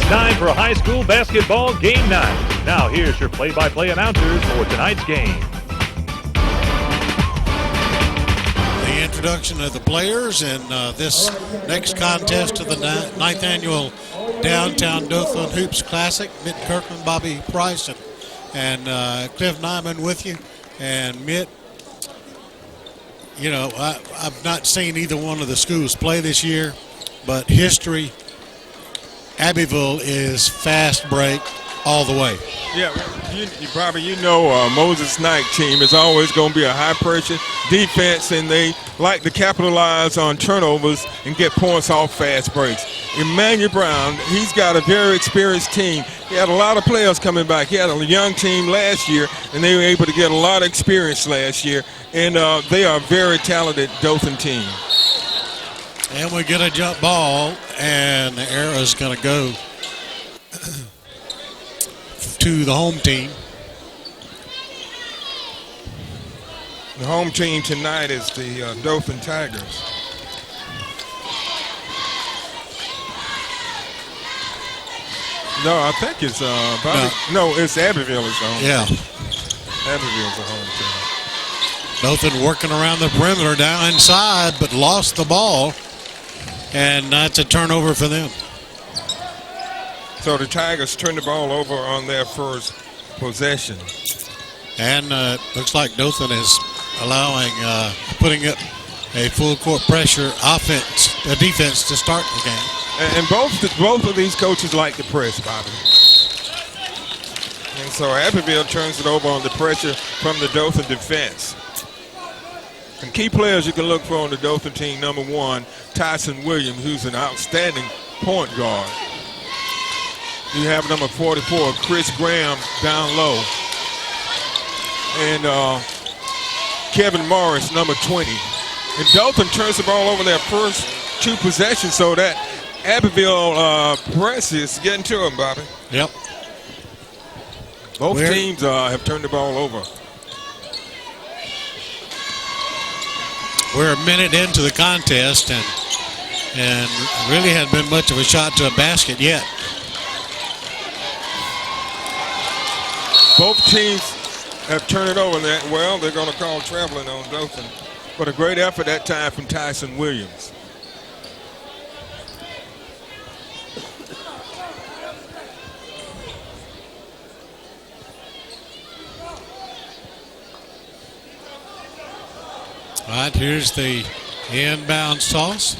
Time for high school basketball game night. Now here's your play-by-play announcers for tonight's game. The introduction of the players in this next contest of the 9th annual Downtown Dothan Hoops Classic. Mitt Kirkland, Bobby Price, and Cliff Nyman with you. And Mitt, you know, I've not seen either one of the schools play this year, but history, Abbeville is fast break all the way. Yeah, Bobby, you know Moses Knight team is always going to be a high-pressure defense, and they like to capitalize on turnovers and get points off fast breaks. Emmanuel Brown, he's got a very experienced team. He had a lot of players coming back. He had a young team last year, and they were able to get a lot of experience last year, and they are a very talented Dothan team. And we get a jump ball, and the arrow is going to go to the home team. The home team tonight is the Dothan Tigers. No, I think it's no, it's Abbeville is the home team. Abbeville's the home team. Dothan working around the perimeter down inside, but lost the ball. And that's a turnover for them. So the Tigers turn the ball over on their first possession. And looks like Dothan is allowing, putting up a full court pressure defense to start the game. And both of these coaches like the press, Bobby. And so Abbeville turns it over on the pressure from the Dothan defense. And key players you can look for on the Dothan team, number one, Tyson Williams, who's an outstanding point guard. You have number 44, Chris Graham, down low. And Kevin Morris, number 20. And Dothan turns the ball over their first two possessions, so that Abbeville press is getting to them, Bobby. Yep. Both teams have turned the ball over. We're a minute into the contest, and really hadn't been much of a shot to a basket yet. Both teams have turned it over. Well, they're going to call traveling on Dothan. But a great effort that time from Tyson Williams. All right, here's the inbound toss.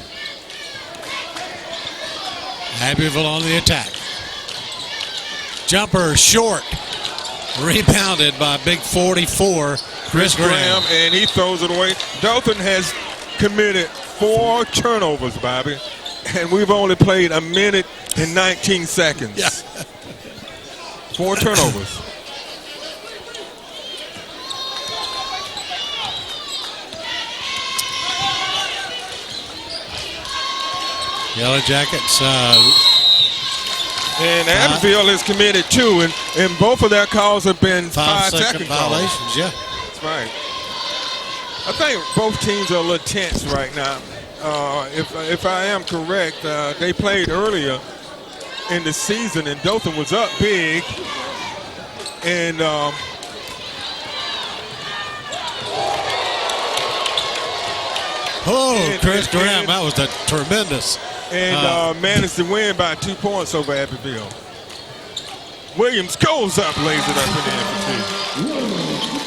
Abbeville on the attack. Jumper short. Rebounded by big 44, Chris Graham. And he throws it away. Dothan has committed 4 turnovers, Bobby. And we've only played a minute and 19 seconds. Yeah. 4 turnovers. Yellow Jackets. And Abbeville is committed 2, and both of their calls have been 5-second violations. Yeah, that's right. I think both teams are a little tense right now. If I am correct, they played earlier in the season, and Dothan was up big, and Chris Graham, that was a tremendous. And managed to win by 2 points over Abbeville. Williams goes up, lays it up in the end for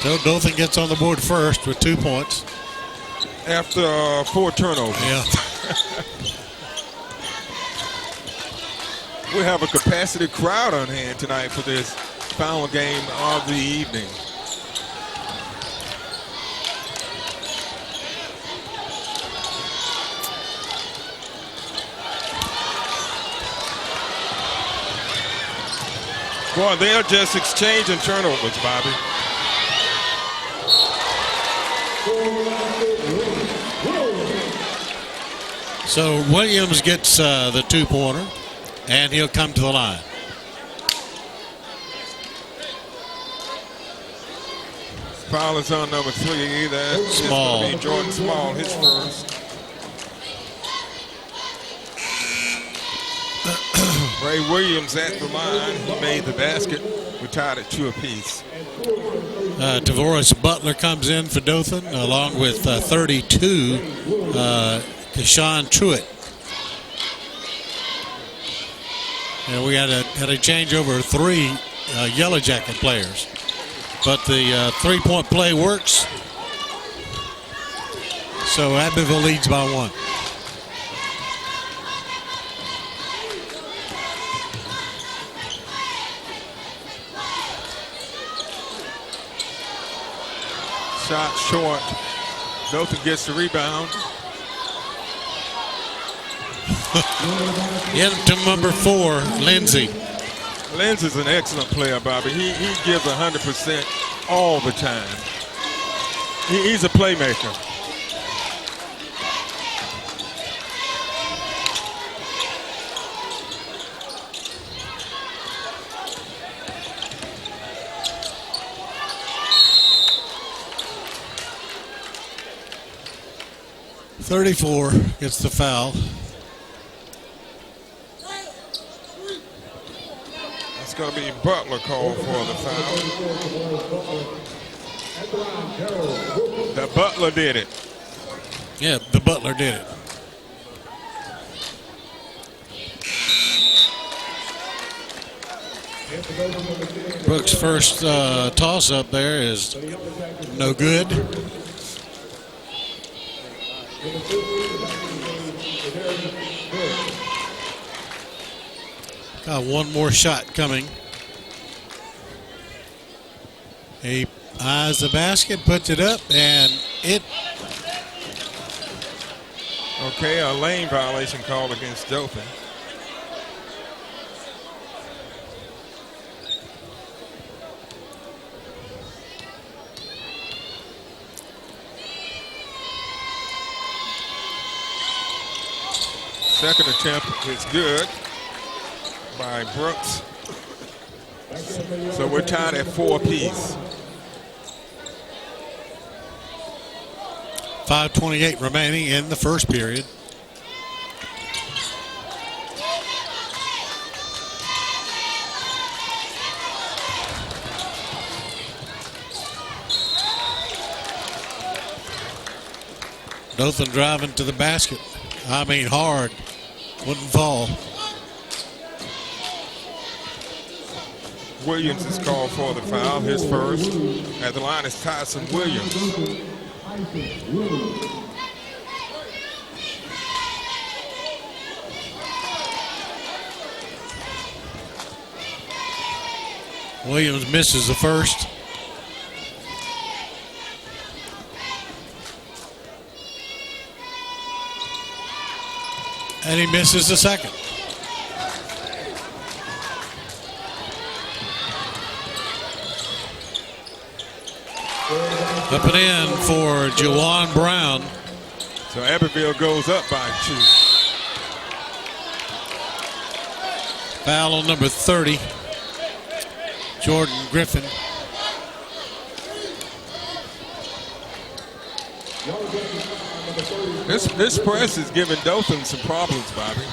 2. So Dothan gets on the board first with 2 points. After 4 turnovers. Yeah. We have a capacity crowd on hand tonight for this final game of the evening. Boy, they're just exchanging turnovers, Bobby. So Williams gets the 2-pointer, and he'll come to the line. Foul is on number 3. That's Small. Jordan Small, his first. Ray Williams at the line. He made the basket. We're tied at 2 apiece. Tavoris Butler comes in for Dothan along with 32, Keshawn Truitt. And we had a change over 3 Yellow Jacket players. But the three-point play works. So Abbeville leads by 1. Shot short. Dothan gets the rebound. Into number 4, Lindsey. Lindsey's an excellent player, Bobby. He gives 100% all the time. He's a playmaker. .34 gets the foul. It's going to be Butler called for the foul. The Butler did it. Yeah, the Butler did it. Brooks' first toss up there is no good. Got one more shot coming. He eyes the basket, puts it up, and it. Okay, a lane violation called against Dothan. Second attempt is good by Brooks. So we're tied at 4 apiece. 5:28 remaining in the first period. Dothan driving to the basket. I mean hard. Wouldn't fall. Williams is called for the foul, his first. At the line is Tyson Williams. Williams misses the first. And he misses the second. Up and in for Juwan Brown. So Abbeville goes up by 2. Foul on number 30, Jordan Griffin. This press is giving Dothan some problems, Bobby.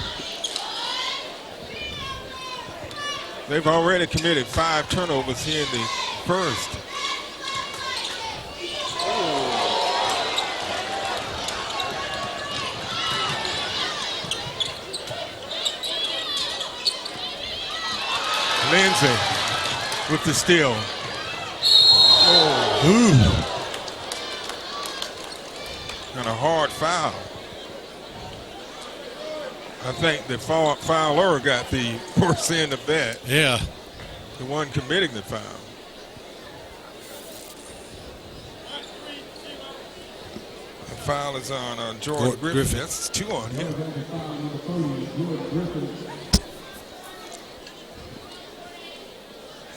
They've already committed 5 turnovers here in the first. Lindsey with the steal. Oh. Ooh. And a hard foul. I think the fouler got the worst end of that. Yeah. The one committing the foul. The foul is on Jordan Griffin. That's 2 on him.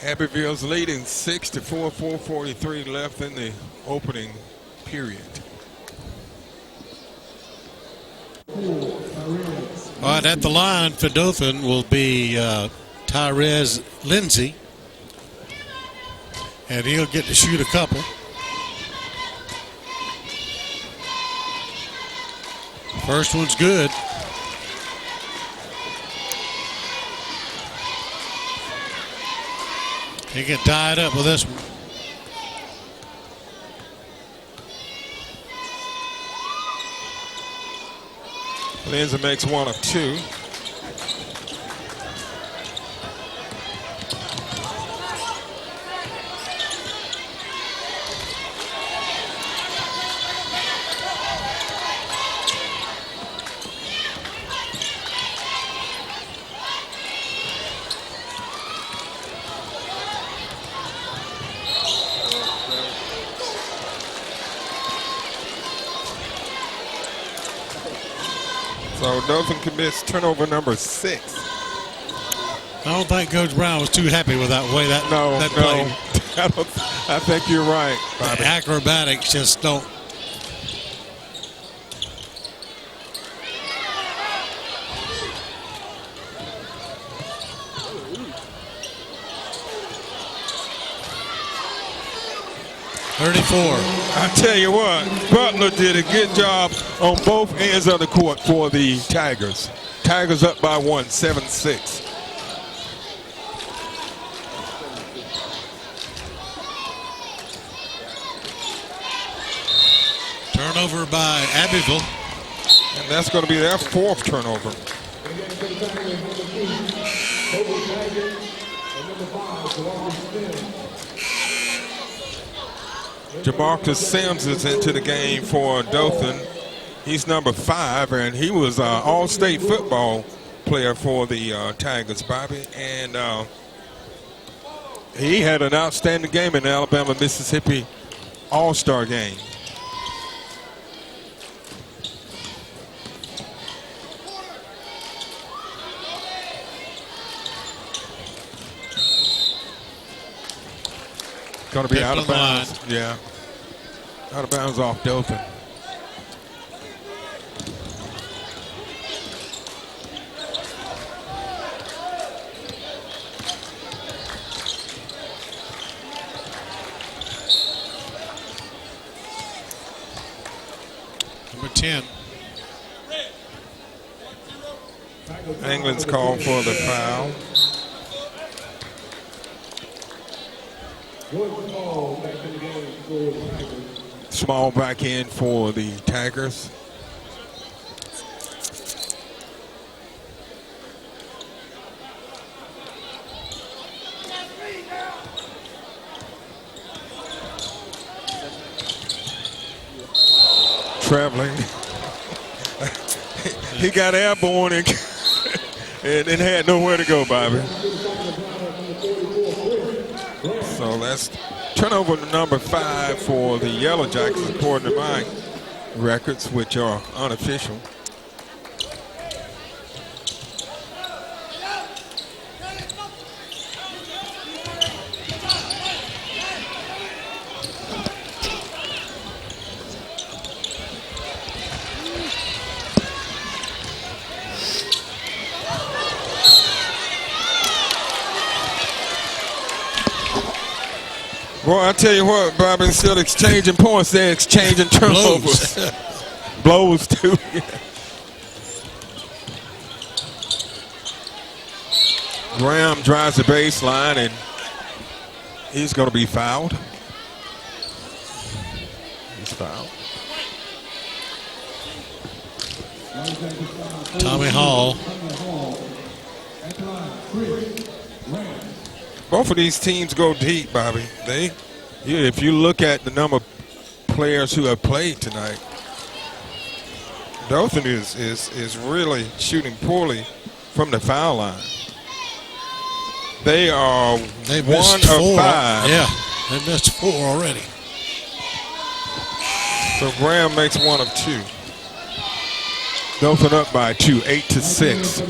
Abbeville's leading 6-4, 4:43 left in the opening period. All right, at the line for Dothan will be Tyrese Lindsey. And he'll get to shoot a couple. First one's good. He get tied up with this one. Lindsay makes one of two. So Dothan commits turnover number 6. I don't think Coach Brown was too happy with that way that play. I think you're right, Bobby. The acrobatics just don't. I tell you what, Butler did a good job on both ends of the court for the Tigers. Tigers up by 1, 7-6. Turnover by Abbeville. And that's going to be their 4th turnover. Jamarcus Sims is into the game for Dothan. He's number 5, and he was an all-state football player for the Tigers, Bobby. And he had an outstanding game in the Alabama-Mississippi All-Star game. Going to be out of bounds. Yeah. Out of bounds off Dothan. Number 10. England's called for the foul. Small back end for the Tigers. Traveling. He got airborne and had nowhere to go, Bobby. So that's turnover number 5 for the Yellow Jackets, according to my records, which are unofficial. Boy, I tell you what, Bobby, instead of exchanging points, they're exchanging turnovers. Blows, too. Yeah. Graham drives the baseline, and he's going to be fouled. He's fouled. Tommy Hall. Both of these teams go deep, Bobby. If you look at the number of players who have played tonight, Dothan is really shooting poorly from the foul line. They are 1 of 5. Yeah, they missed 4 already. So Graham makes 1 of 2. Dothan up by 2, 8-6.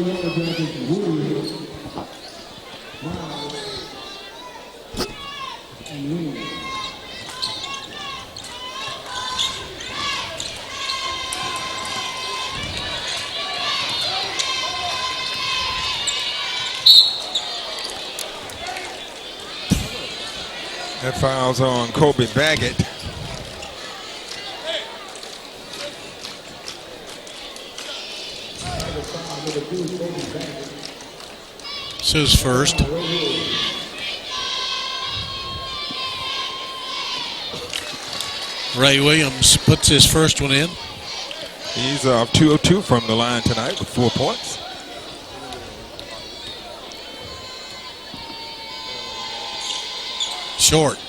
That foul's on Kobe Baggett. It's his first. Ray Williams puts his first one in. He's 2 of 2 from the line tonight with 4 points. Short.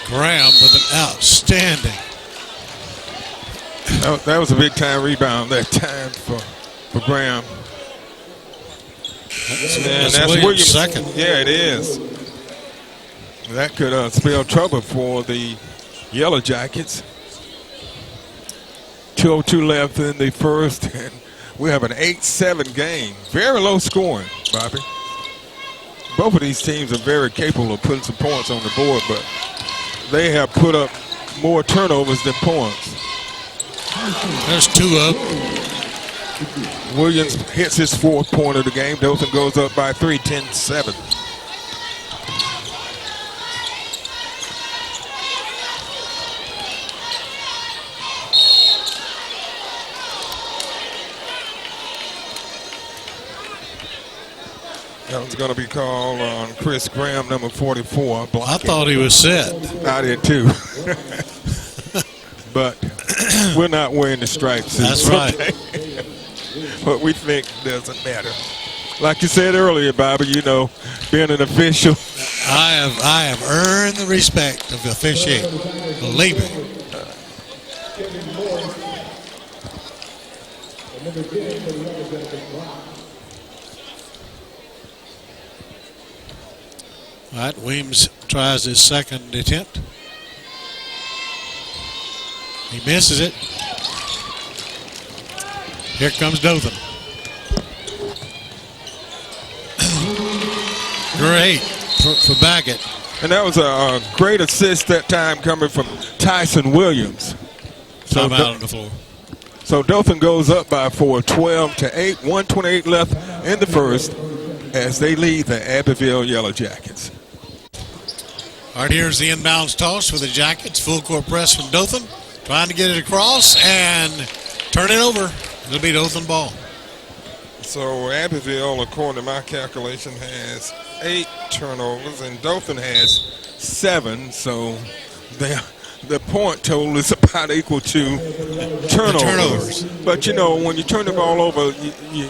Graham with an outstanding. That was a big time rebound that time for Graham. That's Williams' second. Yeah, it is. That could spell trouble for the Yellow Jackets. 2:02 left in the first, and we have an 8-7 game. Very low scoring, Bobby. Both of these teams are very capable of putting some points on the board, but they have put up more turnovers than points. There's 2 up. Williams hits his 4th point of the game. Dothan goes up by 3, 10-7. That was going to be called on Chris Graham, number 44. Blocking. I thought he was set. I did too. But we're not wearing the stripes. That's right. What we think doesn't matter. Like you said earlier, Bobby, you know, being an official. I have earned the respect of officiating. Believe me. All right, Williams tries his second attempt. He misses it. Here comes Dothan. Great for Baggett. And that was a great assist that time coming from Tyson Williams. So out on the floor. So Dothan goes up by 4, 12-8, 1:28 left in the first as they lead the Abbeville Yellow Jackets. All right, here's the inbounds toss for the Jackets. Full court press from Dothan. Trying to get it across and turn it over. It'll be Dothan ball. So Abbeville, according to my calculation, has 8 turnovers, and Dothan has 7. So the point total is about equal to turnovers. But, you know, when you turn the ball over, you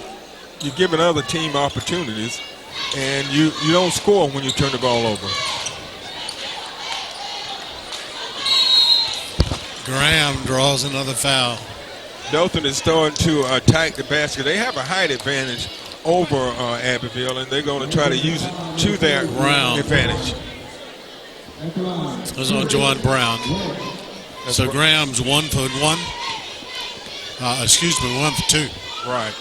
give another team opportunities, and you don't score when you turn the ball over. Graham draws another foul. Dothan is starting to attack the basket. They have a height advantage over Abbeville, and they're going to try to use it to their advantage. This is on Juwan Brown. So Graham's 1 for 1. 1 for 2. Right.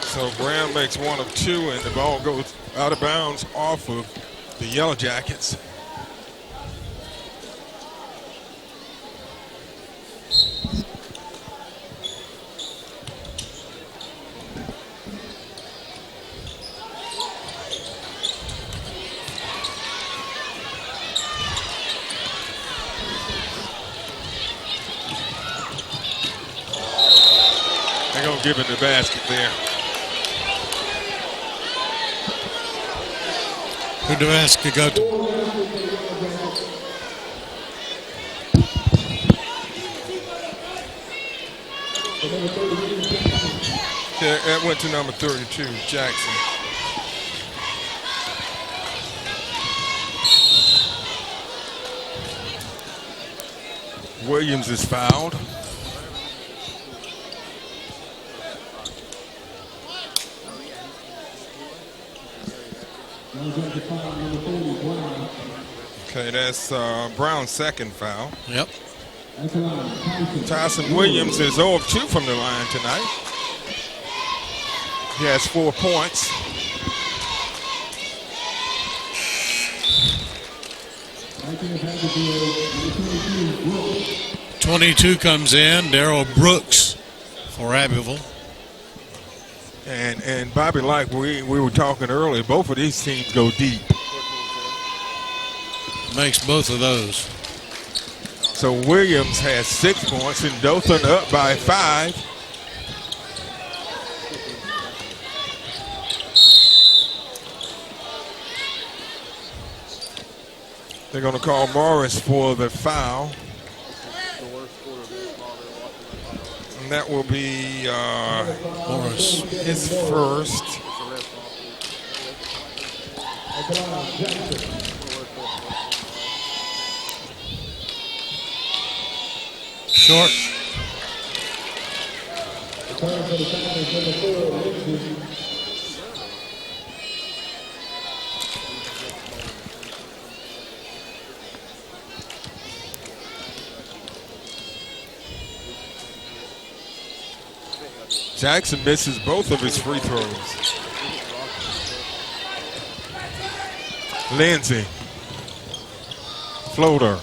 So Graham makes 1 of 2, and the ball goes out of bounds off of the Yellow Jackets. They're going to give him the basket there. Who do ask to go to? Yeah, that went to number 32, Jackson. Williams is fouled. Okay, that's Brown's second foul. Yep. Tyson Williams is 0 of 2 from the line tonight. He has 4 points. '22 comes in, Daryl Brooks for Abbeville. And Bobby, like we were talking earlier, both of these teams go deep. Makes both of those. So Williams has 6 points and Dothan up by 5. They're going to call Morris for the foul. And that will be Morris. his first. Short. Jackson misses both of his free throws. Lindsay. Floater.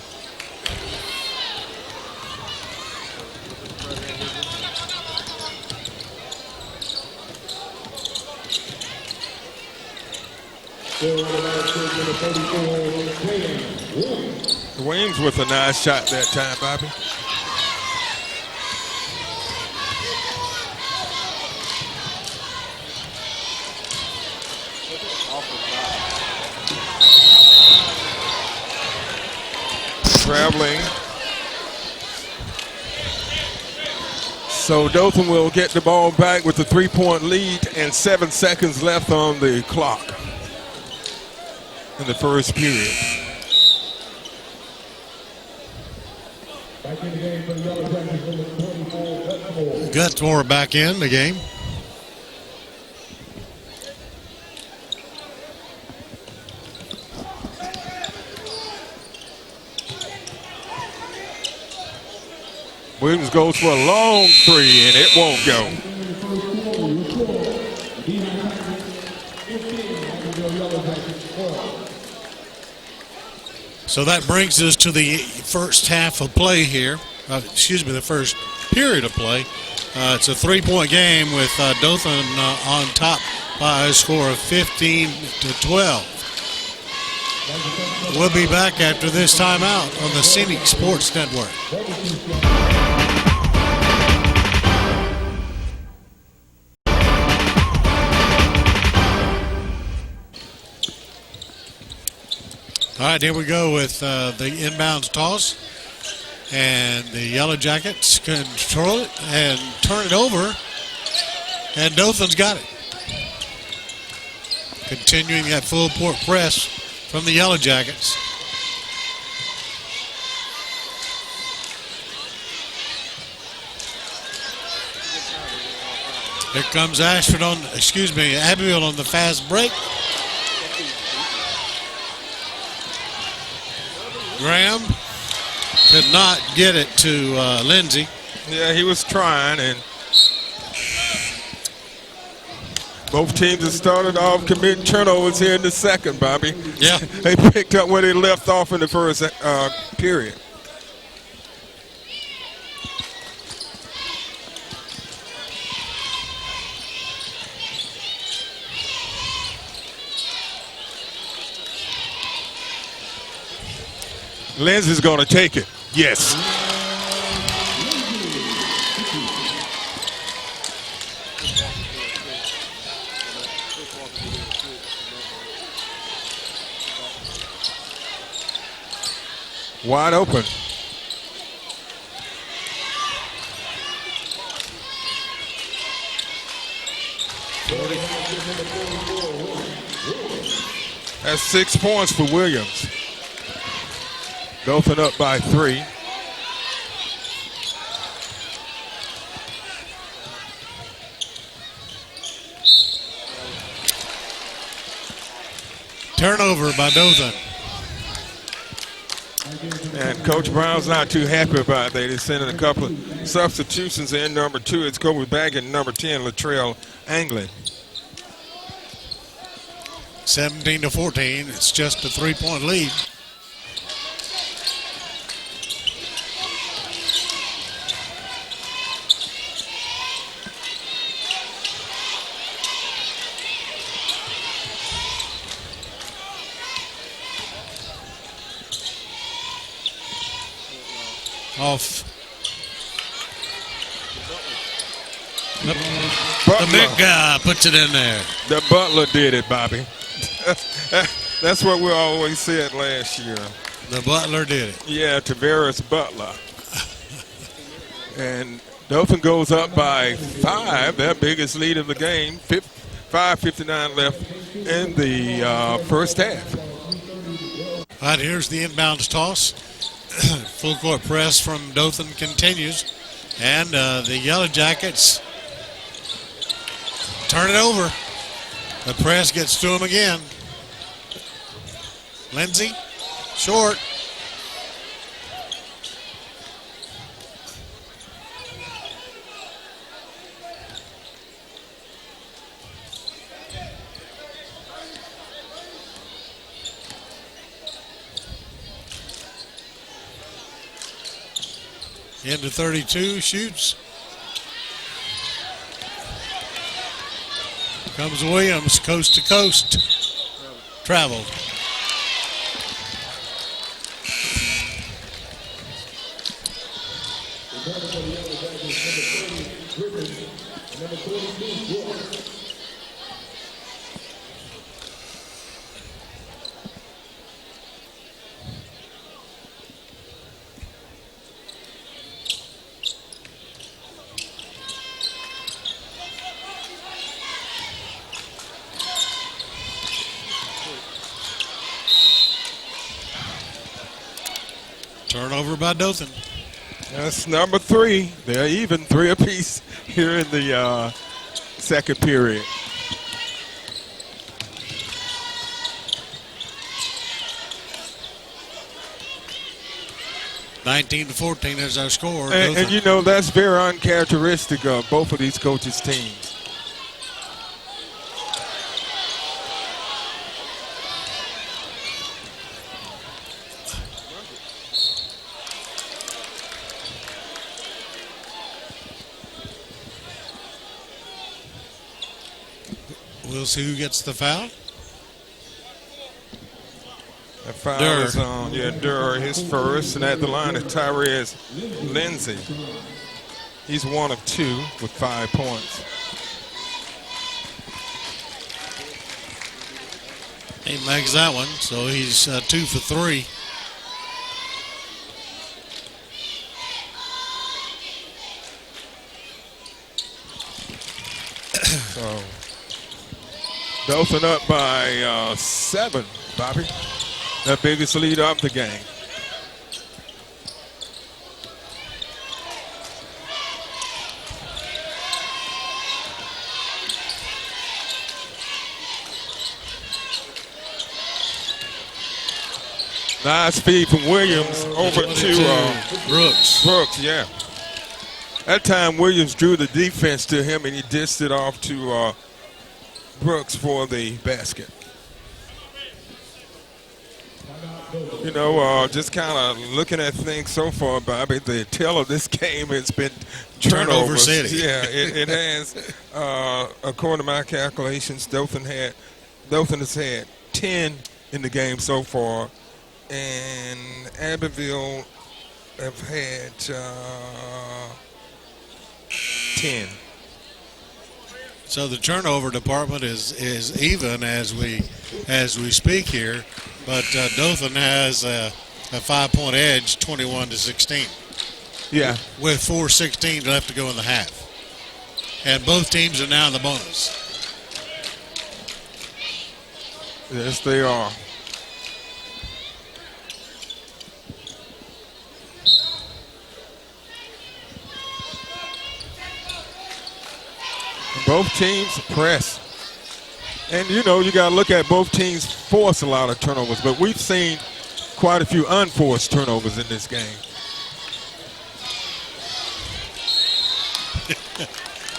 Williams with a nice shot that time, Bobby. Traveling. So Dothan will get the ball back with a 3-point lead and 7 seconds left on the clock in the first period. Gutsmore back in the game. Williams goes for a long 3 and it won't go. So that brings us to the first half of play here. The first period of play. It's a 3-point game with Dothan on top by a score of 15-12. We'll be back after this timeout on the Scenic Sports Network. All right, here we go with the inbounds toss. And the Yellow Jackets control it and turn it over. And Dothan's got it. Continuing that full court press from the Yellow Jackets. Here comes Abbeville on the fast break. Graham could not get it to Lindsay. Yeah, he was trying, and both teams have started off committing turnovers here in the second, Bobby. Yeah. They picked up where they left off in the first period. Lindsay's going to take it. Yes. Wide open. That's 6 points for Williams. Dothan up by 3. Turnover by Dothan. And Coach Brown's not too happy about that. He's sending a couple of substitutions in. Number 2 is Kobe Baggett, number 10, Latrell Anglin. 17-14. It's just a 3-point lead. Off. The big guy puts it in there. The Butler did it, Bobby. That's what we always said last year. The Butler did it. Yeah, Tavares Butler. And Dothan goes up by 5, their biggest lead of the game. 5:59 left in the first half. All right, here's the inbounds toss. Full court press from Dothan continues. And the Yellow Jackets turn it over. The press gets to him again. Lindsay, short. Into 32, shoots. Comes Williams, coast to coast. Traveled. Turnover by Dothan. That's number 3. They're even 3 apiece here in the second period. (19-14) is our score. And you know, that's very uncharacteristic of both of these coaches' teams. We'll see who gets the foul. The foul is on, Durr, his first, and at the line is Tyrese Lindsay. He's 1 of 2 with 5 points. He makes that one, so he's 2 for 3. So Dothan up by 7, Bobby. The biggest lead of the game. Nice feed from Williams over to Brooks. Brooks, yeah. That time Williams drew the defense to him and he dished it off to Brooks for the basket. You know, just kind of looking at things so far, Bobby, the tale of this game has been Turnover turnovers. city. Yeah, it has. According to my calculations, Dothan has had 10 in the game so far, and Abbeville have had 10. So the turnover department is even as we speak here, but Dothan has a 5-point edge, 21-16. Yeah, with 4:16 left to go in the half, and both teams are now in the bonus. yes, they are. Both teams press. And, you know, you got to look at both teams force a lot of turnovers, but we've seen quite a few unforced turnovers in this game.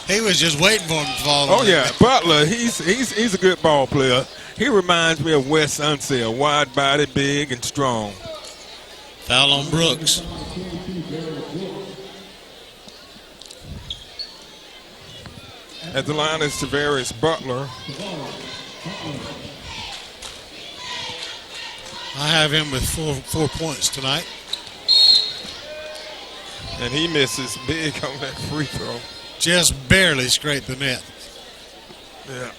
He was just waiting for him to fall. Oh, yeah. Butler, he's a good ball player. He reminds me of Wes Unseld, wide body, big and strong. Foul on Brooks. At the line is Tavares Butler. I have him with four points tonight. And he misses big on that free throw. Just barely scraped the net. Yeah.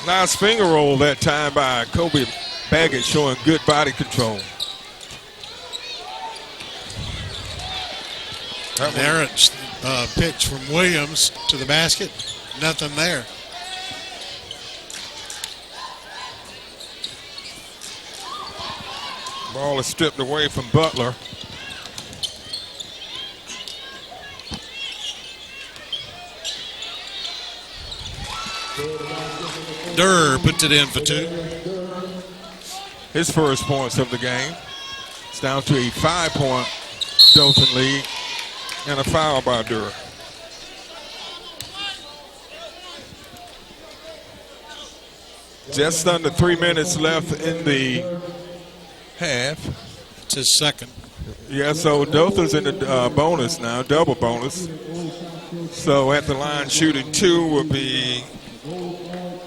Nice finger roll that time by Kobe Baggett, showing good body control. An errant pitch from Williams to the basket. Nothing there. Ball is stripped away from Butler. Durr puts it in for two. His first points of the game. It's down to a 5-point Dothan lead and a foul by Durr. Just under 3 minutes left in the half. It's his second. Yeah, so Dothan's in the bonus now, double bonus. So at the line shooting two will be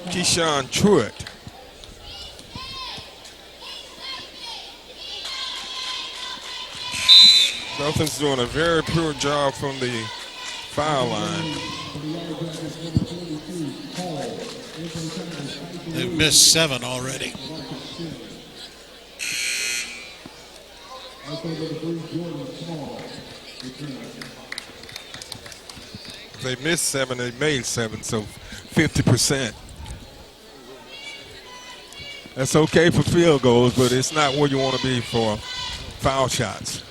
Keyshawn Truitt. Dothan's doing a very poor job from the foul line. They've missed 7 already. They missed 7, they made 7, so 50%. That's okay for field goals, but it's not where you want to be for foul shots.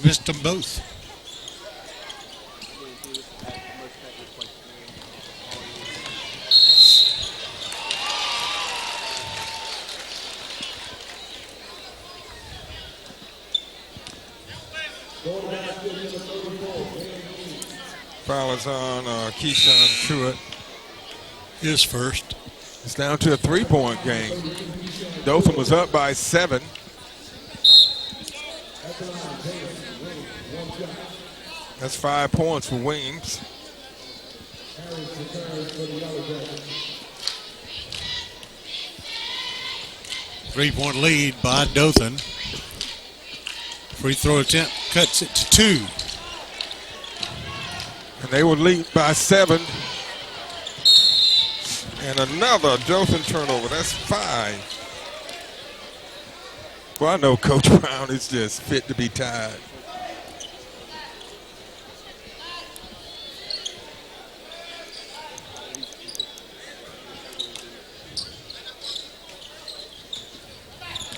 Missed them both. Foul is on Keyshawn Truitt. His first. It's down to a 3-point game. Dothan was up by 7. That's 5 points for Weems. Three-point lead by Dothan. Free throw attempt cuts it to 2. And they will lead by 7. And another Dothan turnover. That's 5. Well, I know Coach Brown is just fit to be tied.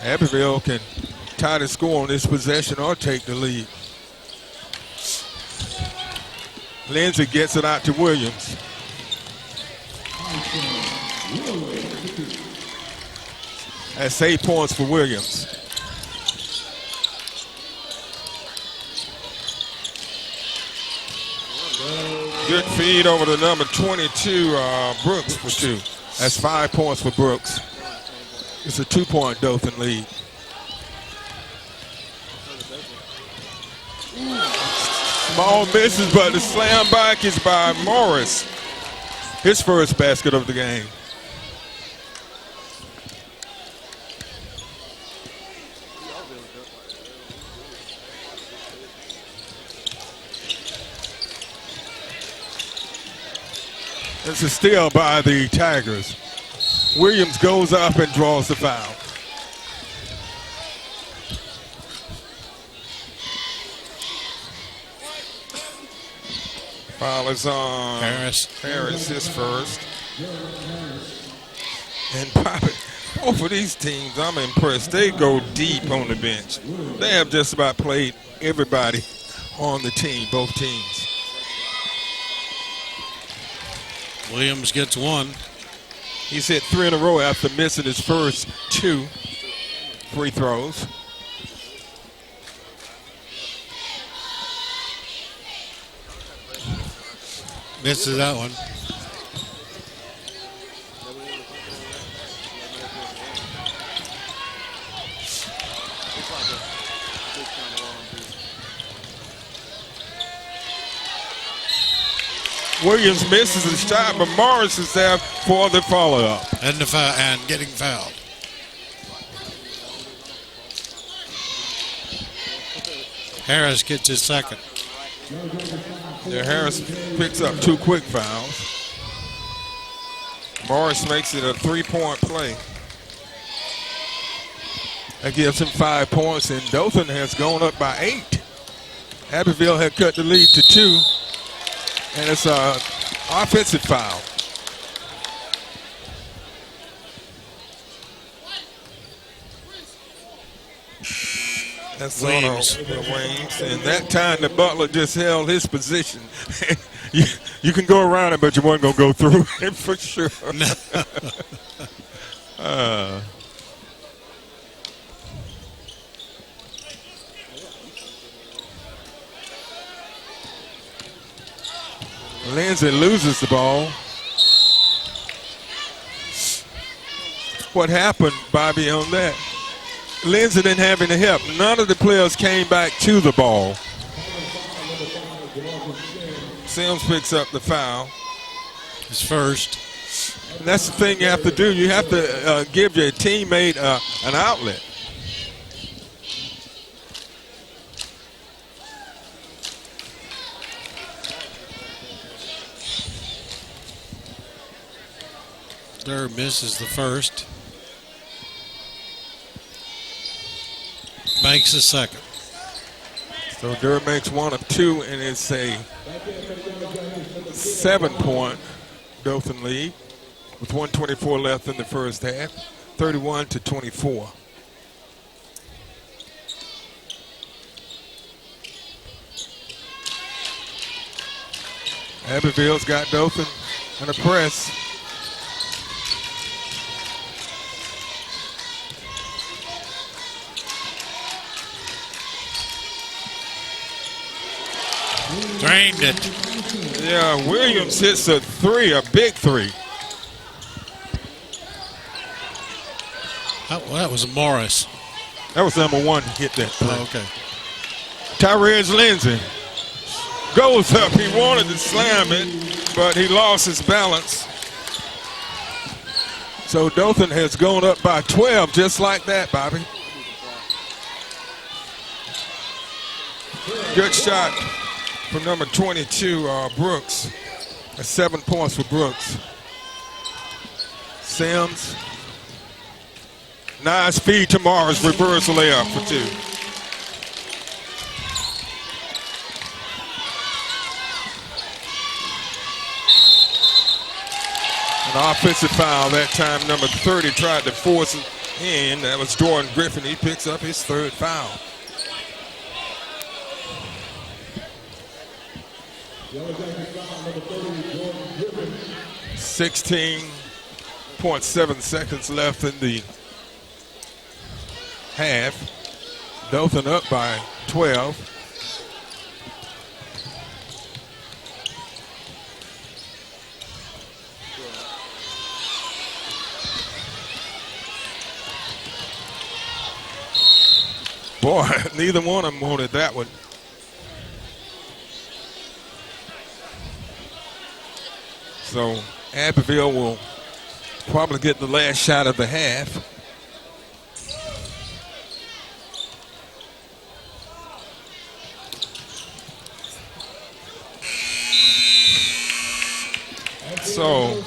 Abbeville can tie the score on this possession or take the lead. Lindsay gets it out to Williams. That's 8 points for Williams. Good feed over to number 22, Brooks for 2. That's 5 points for Brooks. It's a 2-point Dothan lead. Small misses, but the slam back is by Morris. His first basket of the game. It's a steal by the Tigers. Williams goes up and draws the foul. Foul is on Harris. Harris, his first. And Both of these teams, I'm impressed. They go deep on the bench. They have just about played everybody on the team, both teams. Williams gets one. He's hit 3 in a row after missing his first 2 free throws. Misses that one. Williams misses the shot, but Morris is there for the follow-up. And getting fouled. Harris gets his second. Yeah, Harris picks up 2 quick fouls. Morris makes it a 3-point play. That gives him 5 points, and Dothan has gone up by 8. Abbeville had cut the lead to 2, and it's an offensive foul. That's Williams. on Williams. And that time the Butler just held his position. you can go around it, but you weren't going to go through it for sure. Lindsay loses the ball. What happened, Bobby, on that? Lindsay didn't have any help. None of the players came back to the ball. Sims picks up the foul. His first. And that's the thing you have to do. You have to give your teammate an outlet. Durr misses the first. Makes a second. So Durr makes 1 of 2, and it's a 7-point Dothan lead with 1:24 left in the first half, 31-24. Abbeville's got Dothan in a press. Drained it. Yeah, Williams hits a 3, a big 3. That was Morris. That was number 1 hit that 3. Oh, okay. Tyrese Lindsay goes up. He wanted to slam it, but he lost his balance. So Dothan has gone up by 12 just like that, Bobby. Good shot from number 22, Brooks. That's 7 points for Brooks. Sims. Nice feed to Morris. Reverse layup for 2. An offensive foul that time. Number 30 tried to force it in. That was Jordan Griffin. He picks up his 3rd foul. .7 seconds left in the half. Dothan up by 12. Boy, neither one of them wanted that one. So Abbeville will probably get the last shot of the half. So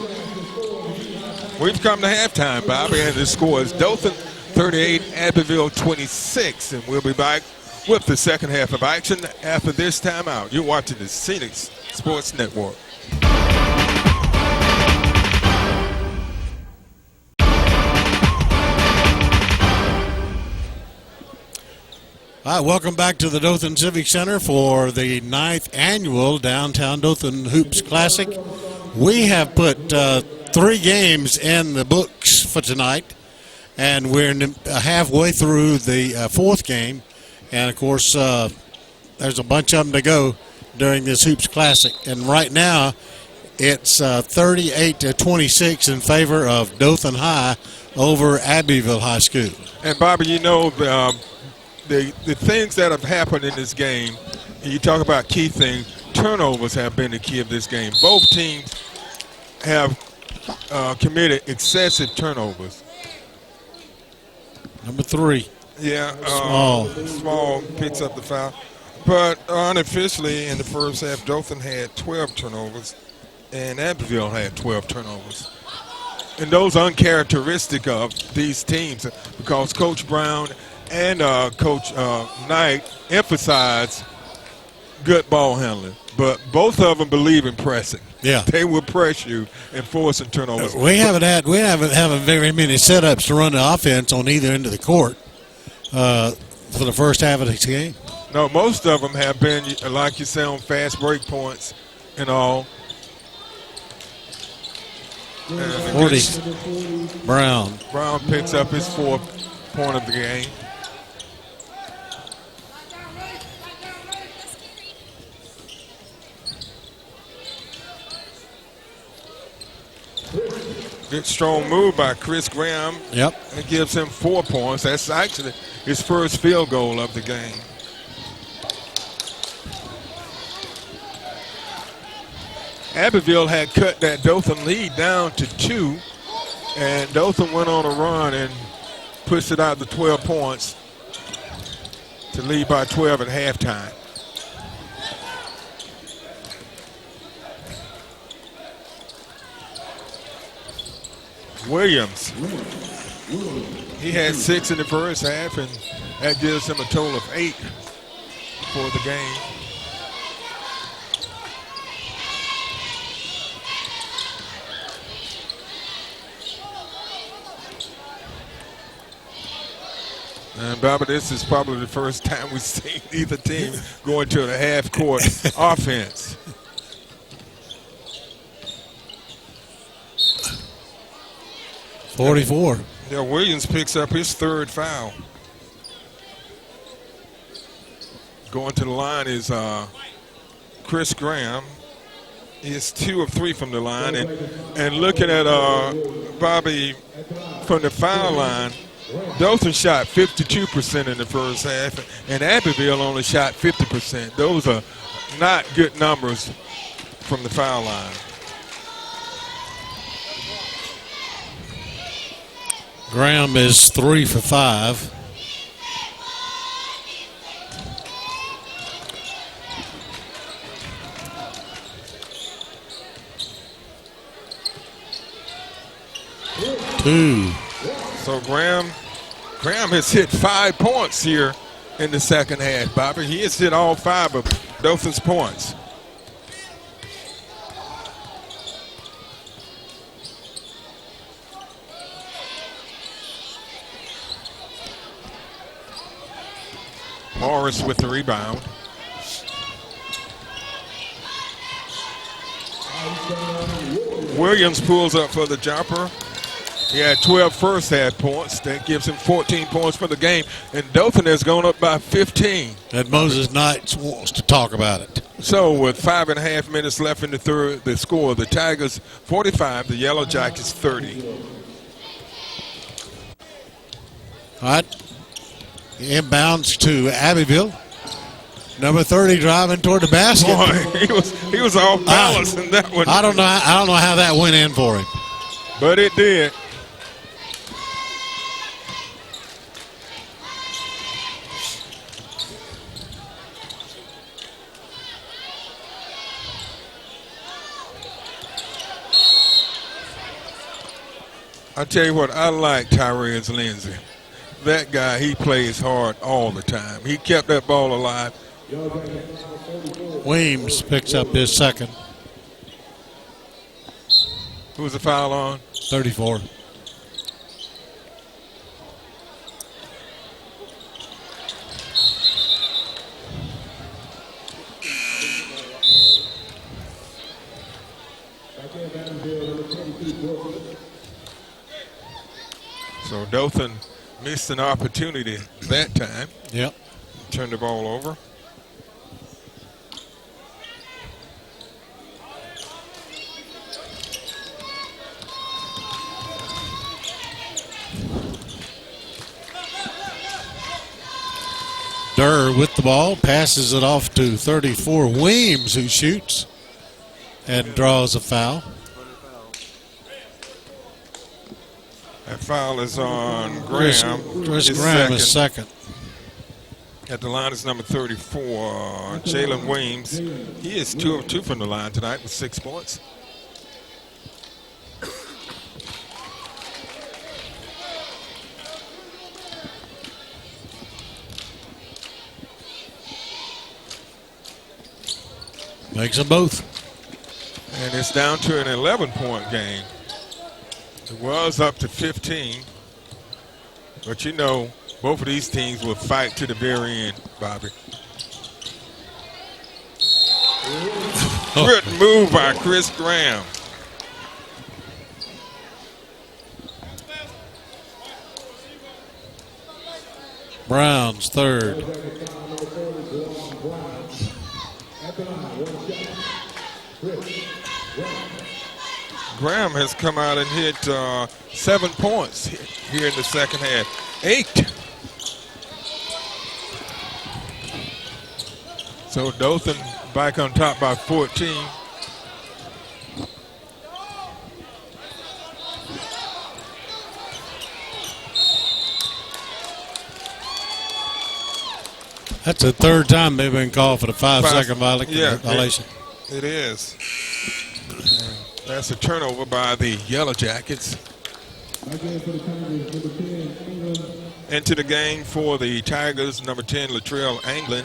we've come to halftime, Bobby, and the score is Dothan 38, Abbeville 26, and we'll be back with the second half of action after this timeout. You're watching the Scenic Sports Network. All right, welcome back to the Dothan Civic Center for the 9th annual Downtown Dothan Hoops Classic. We have put 3 games in the books for tonight, and we're halfway through the 4th game. And, of course, there's a bunch of them to go during this Hoops Classic. And right now, it's 38-26 in favor of Dothan High over Abbeville High School. And, Bobby, you know, the things that have happened in this game, and you talk about key things, turnovers have been the key of this game. Both teams have committed excessive turnovers. Number 3. Yeah, Small picks up the foul. But unofficially in the first half, Dothan had 12 turnovers and Abbeville had 12 turnovers. And those are uncharacteristic of these teams because Coach Brown and Coach Knight emphasize good ball handling. But both of them believe in pressing. Yeah, they will press you and forcing turnovers. We haven't had very many setups to run the offense on either end of the court for the first half of this game. No, most of them have been, like you say, on fast break points and all. 40. Brown picks up his 4th point of the game. Good strong move by Chris Graham. Yep. It gives him 4 points. That's actually his first field goal of the game. Abbeville had cut that Dothan lead down to 2, and Dothan went on a run and pushed it out to 12 points to lead by 12 at halftime. Williams, he had 6 in the first half, and that gives him a total of 8 for the game. And Bobby, this is probably the first time we've seen either team go into the half-court offense. .44. Yeah, Williams picks up his 3rd foul. Going to the line is Chris Graham. He is 2 of 3 from the line. And looking at Bobby from the foul line, Dothan shot 52% in the first half, and Abbeville only shot 50%. Those are not good numbers from the foul line. Graham is 3 for 5. So Graham has hit 5 points here in the second half, Bobby. He has hit all 5 of Dothan's points. Morris with the rebound. Williams pulls up for the jumper. He had 12 first half points. That gives him 14 points for the game. And Dothan has gone up by 15. And Moses Knight wants to talk about it. So with 5.5 minutes left in the third, the score, the Tigers 45, the Yellow Jackets 30. All right. Inbounds to Abbeville. Number 30 driving toward the basket. Boy, he was off balance in that one. I don't know how that went in for him. But it did. I tell you what, I like Tyrese Lindsay. That guy, he plays hard all the time. He kept that ball alive. Weems picks up his 2nd. Who's the foul on? 34. Dothan missed an opportunity that time. Yep. Turned the ball over. Durr with the ball, passes it off to 34 Weems, who shoots and draws a foul. That foul is on Graham. Chris Graham is second. At the line is number 34, Jalen Weems. He is 2 of 2 from the line tonight with 6 points. Makes them both. And it's down to an 11-point game. It was up to 15. But you know, both of these teams will fight to the very end, Bobby. Good move by Chris Graham. Brown's third. Graham has come out and hit 7 points here in the second half. 8. So Dothan back on top by 14. That's the third time they've been called for the 5-second violation. It is. That's a turnover by the Yellow Jackets. Into the game for the Tigers, number 10, Latrell Anglin.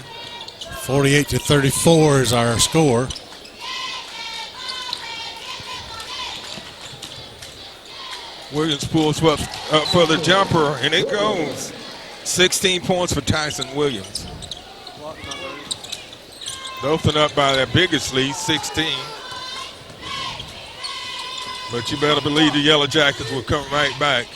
48-34 is our score. Williams pulls up for the jumper, and it goes. 16 points for Tyson Williams. Dothan up by their biggest lead, 16. But you better believe the Yellow Jackets will come right back.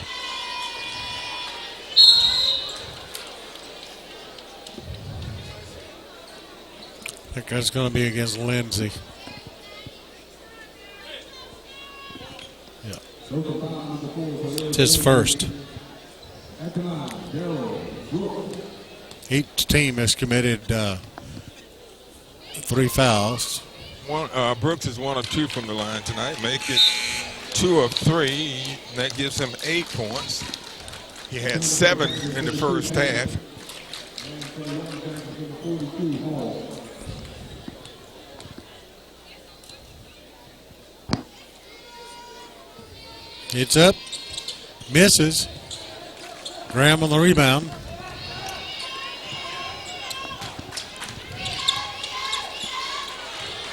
I think that's going to be against Lindsay. Yeah. It's his first. Each team has committed 3 fouls. Brooks is 1 of 2 from the line tonight. Make it 2 of 3. And that gives him 8 points. He had 7 in the first half. It's up. Misses. Graham on the rebound.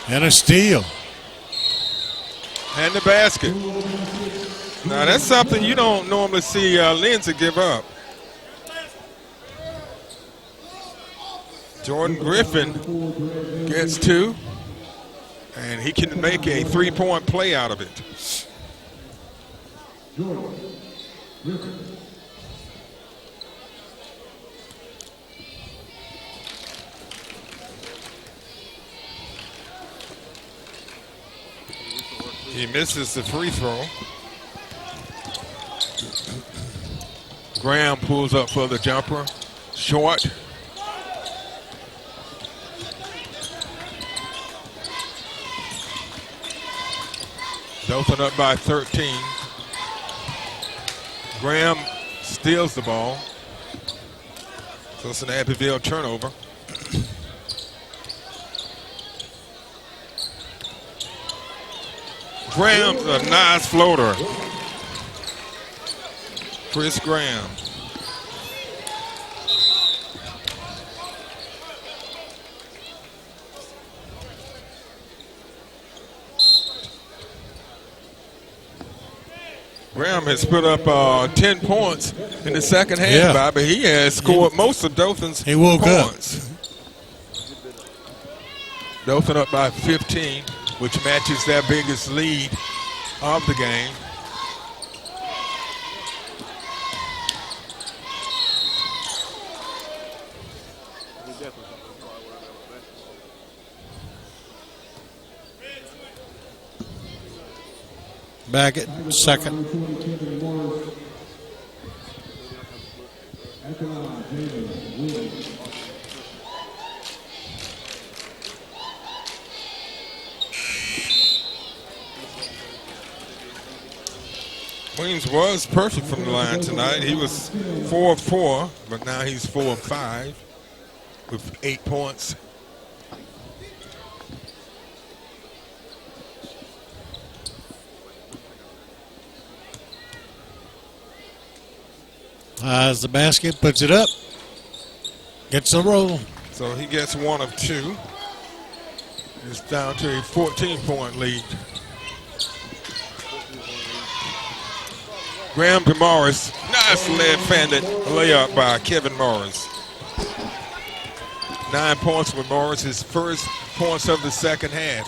And a steal. And the basket. Now that's something you don't normally see Lindsay give up. Jordan Griffin gets 2. And he can make a 3-point play out of it. He misses the free throw. Graham pulls up for the jumper. Short. Dothan up by 13. Graham steals the ball. So it's an Abbeville turnover. Graham's a nice floater. Chris Graham. Graham has put up 10 points in the second half, Bobby. He has scored most of Dothan's points. Dothan up by 15, which matches their biggest lead of the game. Baggett, second. Williams was perfect from the line tonight. He was 4 of 4, but now he's 4 of 5 with 8 points. As the basket puts it up, gets a roll. So he gets 1 of 2. It's down to a 14-point lead. Graham to Morris. Nice left-handed layup by Kevin Morris. 9 points for Morris, his first points of the second half.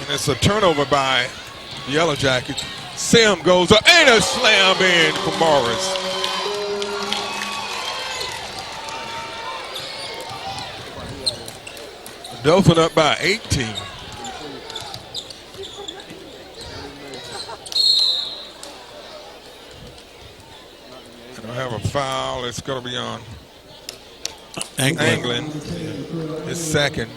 And it's a turnover by the Yellow Jackets. Sim goes up and a slam in for Morris. Dothan up by 18. They'll have a foul. It's going to be on Anglin. His second.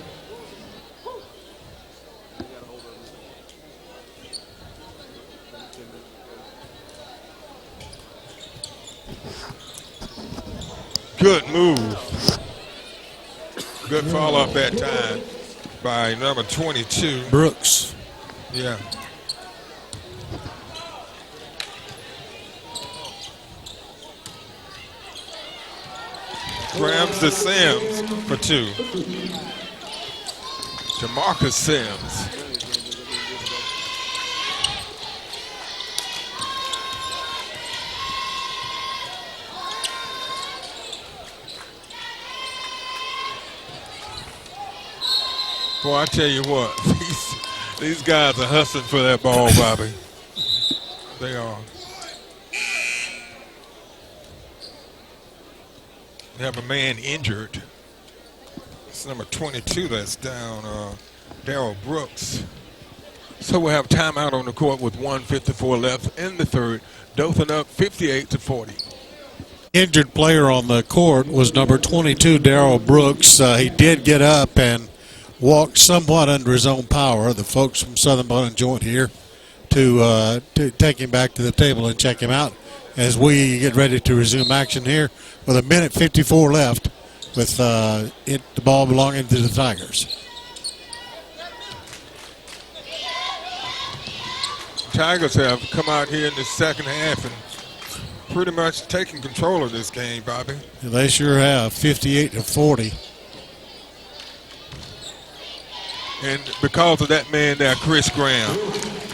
Good move. Good follow-up that time by number 22. Brooks. Yeah. Grams to Sims for 2. Jamarcus Sims. Boy, I tell you what, these guys are hustling for that ball, Bobby. They are. They have a man injured. It's number 22 that's down, Darrell Brooks. So we'll have timeout on the court with 1:54 left in the third. Dothan up 58-40. Injured player on the court was number 22, Darrell Brooks. He did get up and walk somewhat under his own power. The folks from Southern Bone and Joint here to take him back to the table and check him out as we get ready to resume action here with 1:54 left with the ball belonging to the Tigers. Tigers have come out here in the second half and pretty much taken control of this game, Bobby. They sure have, 58-40. And because of that man there, Chris Graham.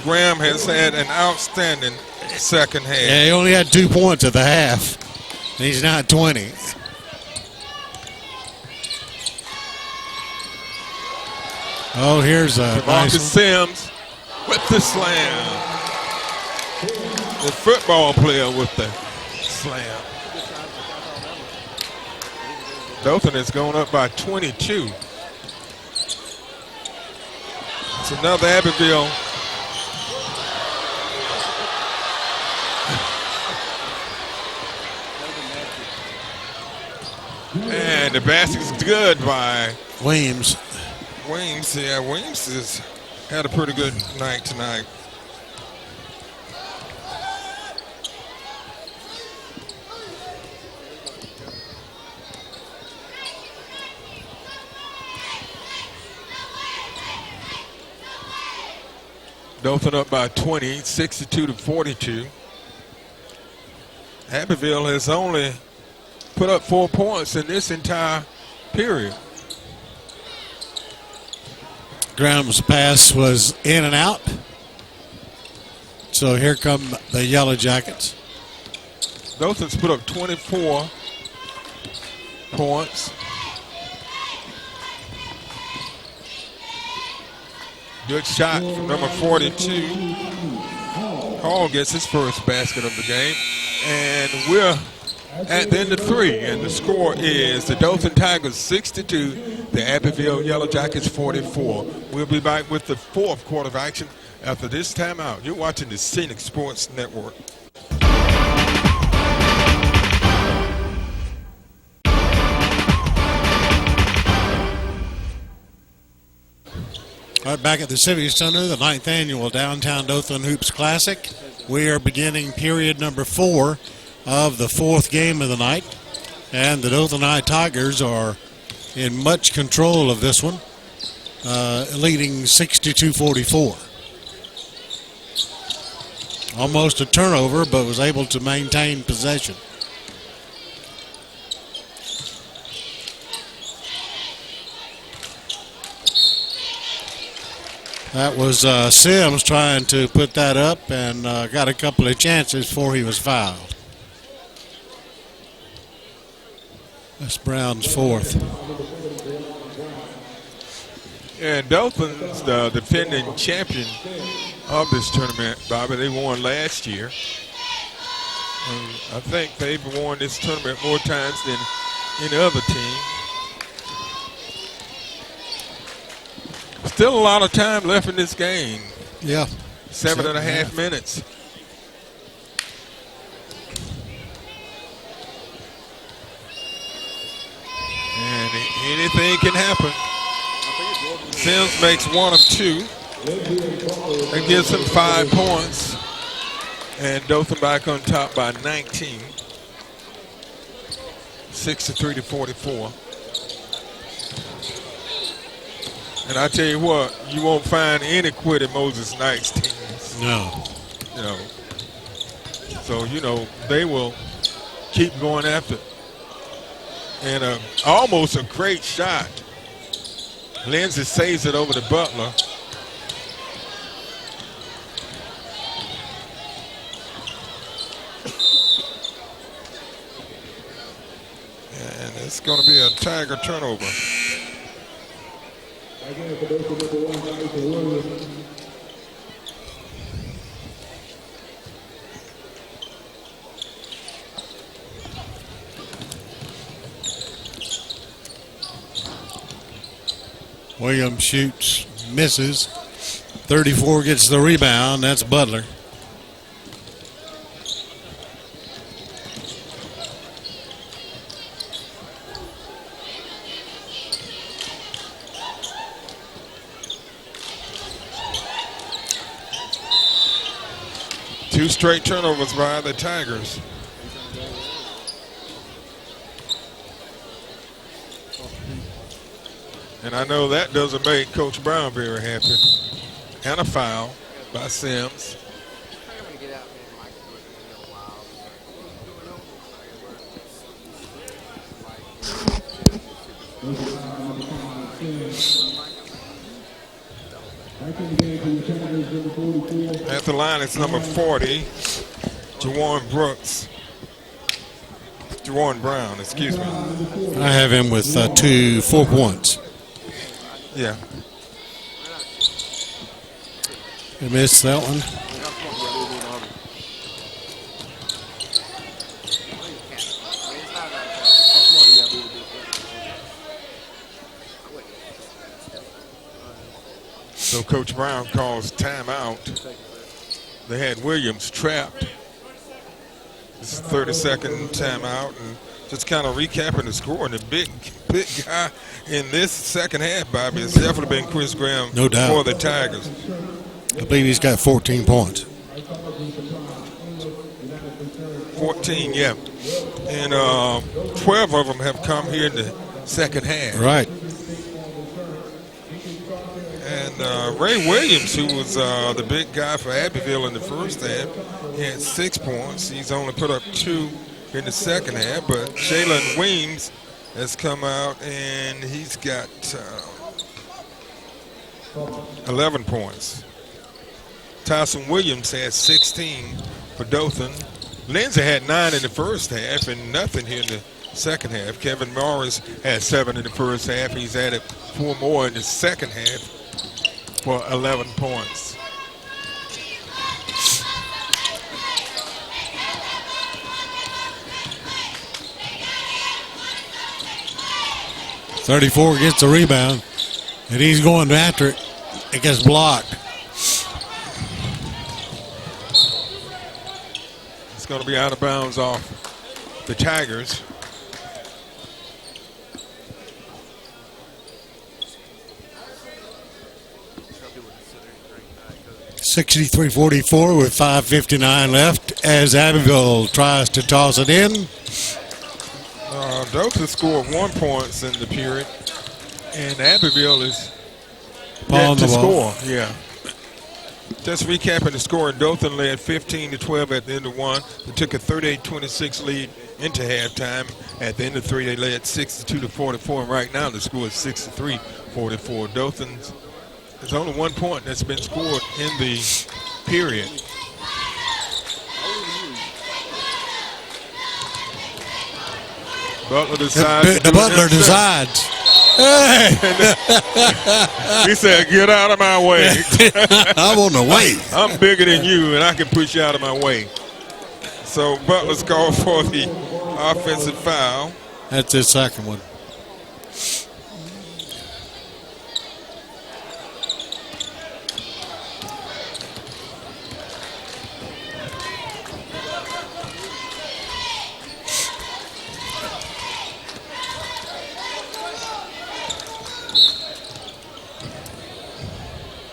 Graham has had an outstanding second half. Yeah, he only had 2 points at the half. And he's now at 20. Oh, here's a Marcus Sims with the slam. The football player with the slam. Dothan is going up by 22. It's another Abbeville. And the basket's good by Williams. Williams. Yeah, Williams has had a pretty good night tonight. Dothan up by 20, 62-42. Abbeville has only put up 4 points in this entire period. Graham's pass was in and out. So here come the Yellow Jackets. Dothan's put up 24 points. Good shot from number 42. Hall gets his first basket of the game. And we're at the end of 3, and the score is the Dothan Tigers 62, the Abbeville Yellow Jackets 44. We'll be back with the 4th quarter of action after this timeout. You're watching the Scenic Sports Network. Right back at the Civic Center, the 9th annual Downtown Dothan Hoops Classic. We are beginning period number 4 of the 4th game of the night. And the Dothan High Tigers are in much control of this one, leading 62-44. Almost a turnover, but was able to maintain possession. That was Sims trying to put that up and got a couple of chances before he was fouled. That's Brown's 4th. And Dothan's the defending champion of this tournament, Bobby. They won last year. I think they've won this tournament more times than any other team. Still a lot of time left in this game. Yeah. 7.5 minutes. And anything can happen. Sims makes 1 of 2. That gives him 5 points. And Dothan back on top by 19. 63-44. And I tell you what, you won't find any quit in Moses Knight's teams. No. You know. So, you know, they will keep going after it. And almost a great shot. Lindsay saves it over to Butler. And it's going to be a Tiger turnover. Williams shoots, misses. 34 gets the rebound. That's Butler. Two straight turnovers by the Tigers. And I know that doesn't make Coach Brown very happy. And a foul by Sims. At the line, it's number 40, Juwan Brown, excuse me. I have him with 4 points. Yeah. He missed that one. So Coach Brown calls timeout. They had Williams trapped. This is 30-second timeout, and just kind of recapping the score. And the big guy in this second half, Bobby, has definitely been Chris Graham. No doubt. For the Tigers. I believe he's got 14 points. 14, yeah. And 12 of them have come here in the second half. Right. And Ray Williams, who was the big guy for Abbeville in the first half, he had 6 points. He's only put up 2 in the second half. But Jalen Weems has come out, and he's got 11 points. Tyson Williams had 16 for Dothan. Lindsay had 9 in the first half and nothing here in the second half. Kevin Morris had 7 in the first half. He's added 4 more in the second half for 11 points. 34 gets the rebound, and he's going after it. It gets blocked. It's going to be out of bounds off the Tigers. (63-44) with 5:59 left as Abbeville tries to toss it in. Dothan scored 1 point in the period, and Abbeville is On yet to the ball. score. Yeah. Just recapping the score, Dothan led 15-12 at the end of one. They took a 38-26 lead into halftime. At the end of three, they led 62-44, and right now the score is 63-44. Dothan, there's only 1 point that's been scored in the period. Butler decides. The Butler decides. Hey! He said, "Get out of my way." I'm on the way. I'm bigger than you, and I can push you out of my way. So Butler's called for the offensive foul. That's his second one.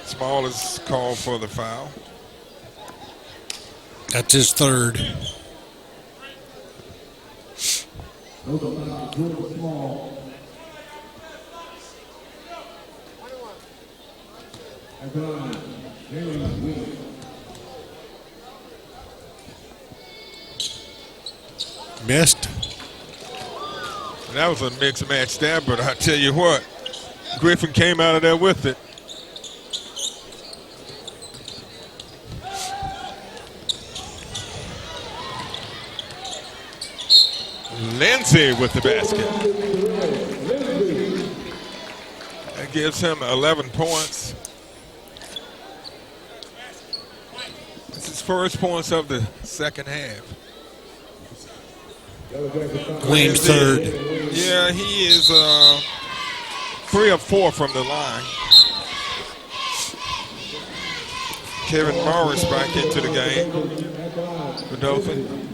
Small is called for the foul. That's his third. Missed. And that was a mixed match there, but I tell you what, Griffin came out of there with it. Lindsay with the basket. That gives him 11 points. It's his first points of the second half. Williams third. Yeah, he is 3 of 4 from the line. Kevin Morris back into the game for Dothan.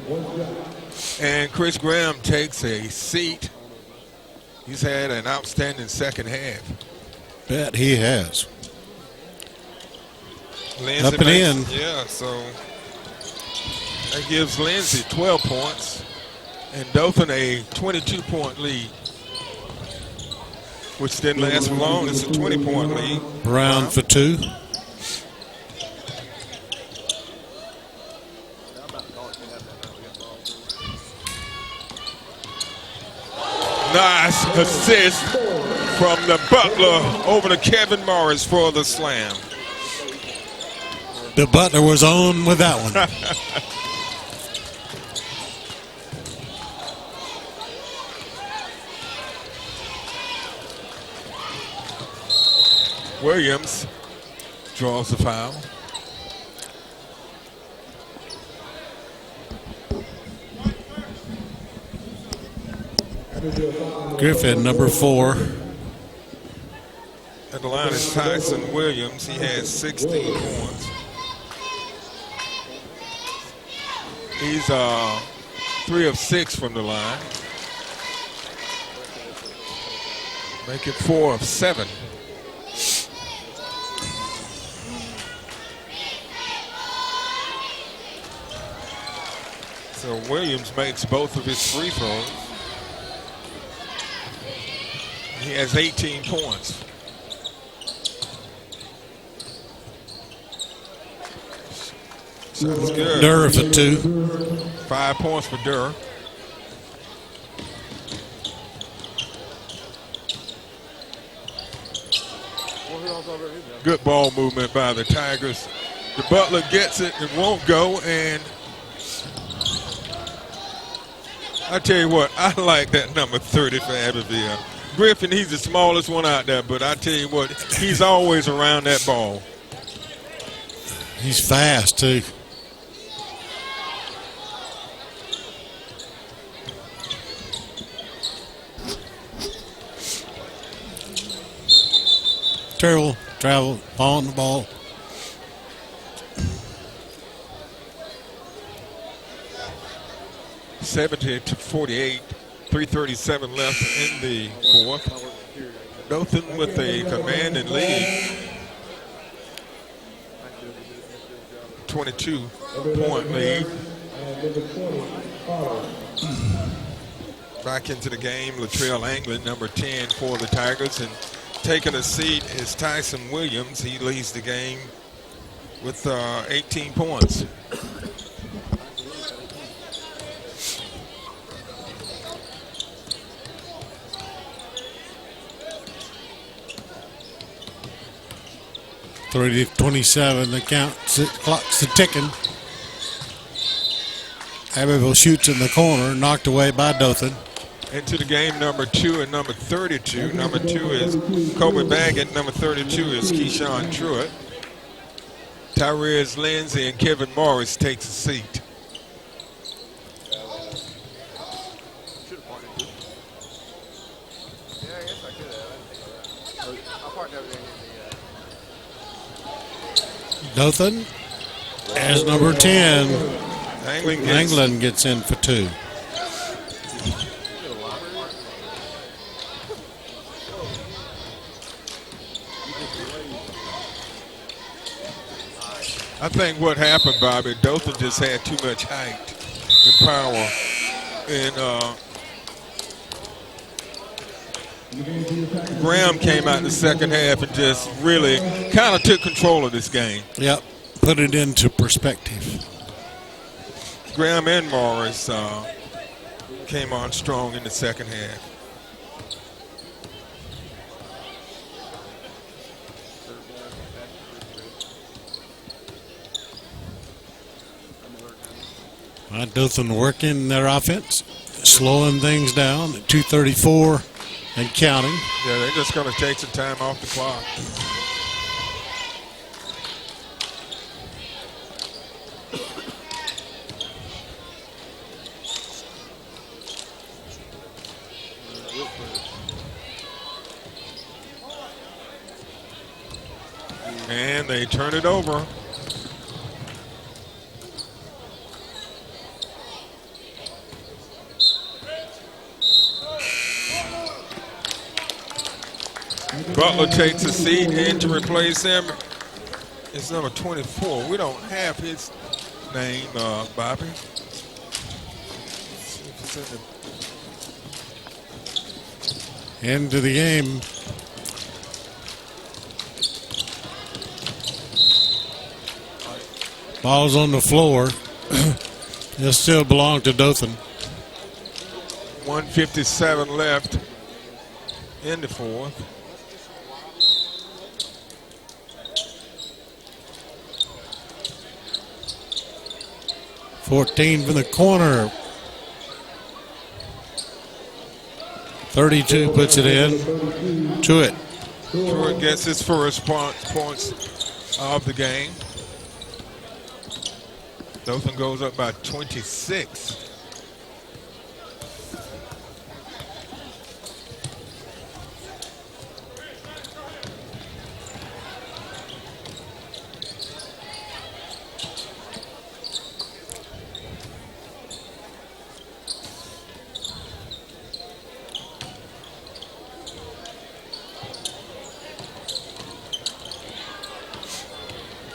And Chris Graham takes a seat. He's had an outstanding second half. Bet he has. Lindsay Up and in. Yeah, so that gives Lindsay 12 points. And Dothan a 22-point lead, which didn't last for long. It's a 20-point lead. Brown for two. Nice assist from the Butler over to Kevin Morris for the slam. The Butler was on with that one. Williams draws the foul. Griffin, number 4. At the line is Tyson Williams. He has 16 points. He's 3 of 6 from the line. Make it 4 of 7. So Williams makes both of his free throws. He has 18 points. Sounds good. Durr for 2. 5 points for Durr. Good ball movement by the Tigers. The Butler gets it and won't go, and I tell you what, I like that number 30 for Abbeville. Griffin, he's the smallest one out there, but I tell you what, he's always around that ball. He's fast, too. Travel on the ball. (70-48). 3:37 left in the fourth. Dothan with a commanding lead. 22-point lead. Back into the game, Latrell Anglin, number 10 for the Tigers, and taking a seat is Tyson Williams. He leads the game with 18 points. .30-27, the clock's ticking. Abbeville shoots in the corner, knocked away by Dothan. Into the game, number 2 and number 32. Number 2 is Kobe Baggett. Number 32 is Keyshawn Truitt. Tyrese Lindsay and Kevin Morris takes a seat. Dothan as number 10. Anglin gets in for 2. I think what happened, Bobby, Dothan just had too much height and power. And Graham came out in the second half and just really kind of took control of this game. Yep, put it into perspective. Graham and Morris came on strong in the second half. Dothan working their offense, slowing things down at 2:34 and counting. Yeah, they're just going to take some time off the clock. And they turn it over. Butler takes a seat, and to replace him is number 24. We don't have his name, Bobby. Into the game. Ball's on the floor. It still belong to Dothan. 1:57 left in the fourth. .14 from the corner. 32 puts it in. Truitt. Truitt gets his first points of the game. Dothan goes up by 26.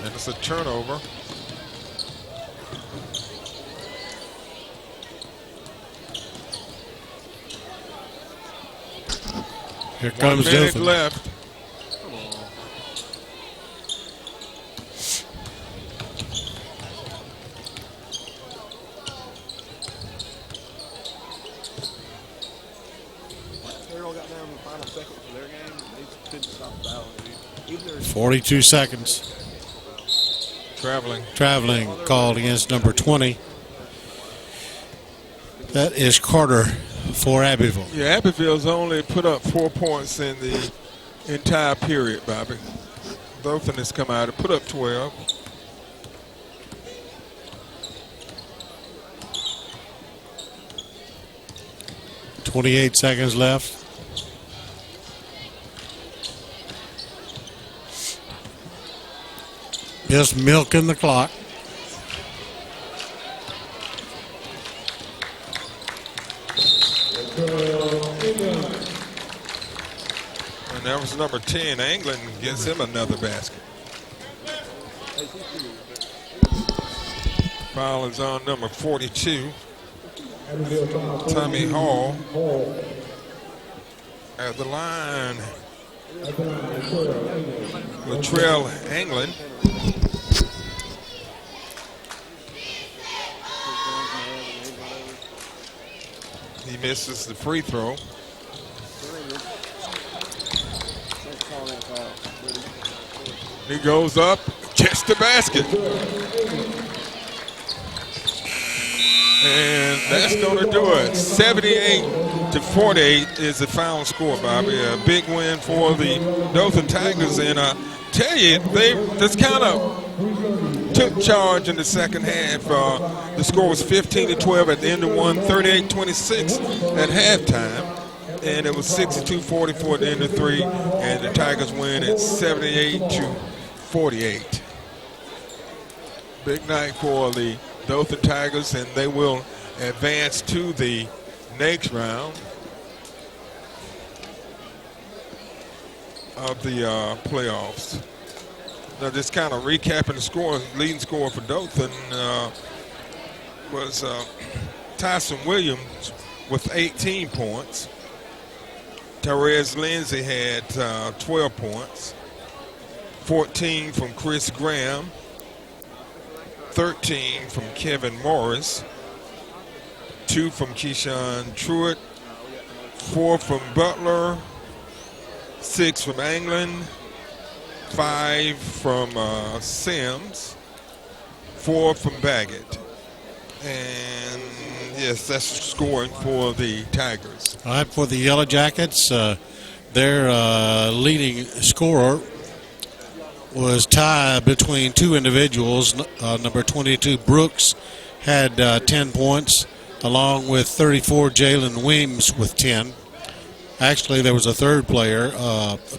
And it's a turnover. Here comes 1 minute Dothan. left. Carroll got down in the final seconds of their game. They couldn't stop the battle. 42 seconds. Traveling called against number 20. That is Carter for Abbeville. Yeah, Abbeville's only put up 4 points in the entire period, Bobby. Dothan has come out and put up 12. .28 seconds left. Just milking the clock. And that was number 10. England gets him another basket. Foul is on number 42. Tommy Hall at the line. Latrell England. He misses the free throw. He goes up, gets the basket. And that's going to do it. 78-48 is the final score, Bobby. A big win for the Dothan Tigers. And I tell you, they just kind of took charge in the second half. The score was 15-12 at the end of one, 38-26 at halftime. And it was 62-44 at the end of three. And the Tigers win at 78-48. Big night for the Dothan Tigers, and they will advance to the next round of the playoffs. Now, just kind of recapping the score, leading scorer for Dothan was Tyson Williams with 18 points. Therese Lindsay had 12 points, 14 from Chris Graham, 13 from Kevin Morris, 2 from Keyshawn Truitt, 4 from Butler, 6 from England, 5 from Sims, 4 from Baggett. And yes, that's scoring for the Tigers. All right, for the Yellow Jackets, their leading scorer was tied between two individuals. Number 22, Brooks, had 10 points, along with 34, Jalen Weems with 10. Actually, there was a third player,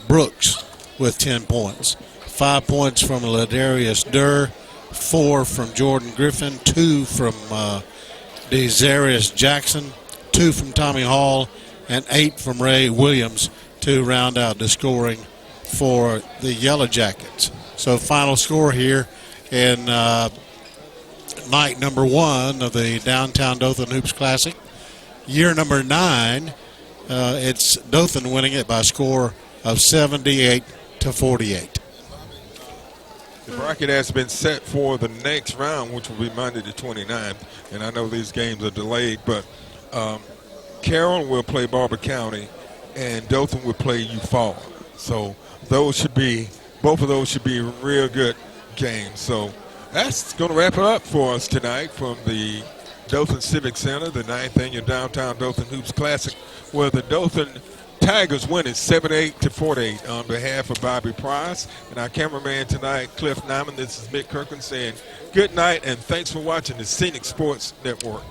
Brooks, with 10 points. 5 points from Ladarius Durr, 4 from Jordan Griffin, 2 from Desarius Jackson, 2 from Tommy Hall, and 8 from Ray Williams to round out the scoring for the Yellow Jackets. So final score here in night number 1 of the Downtown Dothan Hoops Classic. Year number 9, it's Dothan winning it by a score of 78-48. The bracket has been set for the next round, which will be Monday the 29th. And I know these games are delayed, but Carroll will play Barber County, and Dothan will play Eufaula. So both of those should be real good games. So that's going to wrap it up for us tonight from the Dothan Civic Center, the 9th annual Downtown Dothan Hoops Classic, where the Dothan Tigers win it 78-48 on behalf of Bobby Price and our cameraman tonight, Cliff Nyman. This is Mick Kirkland saying good night and thanks for watching the Scenic Sports Network.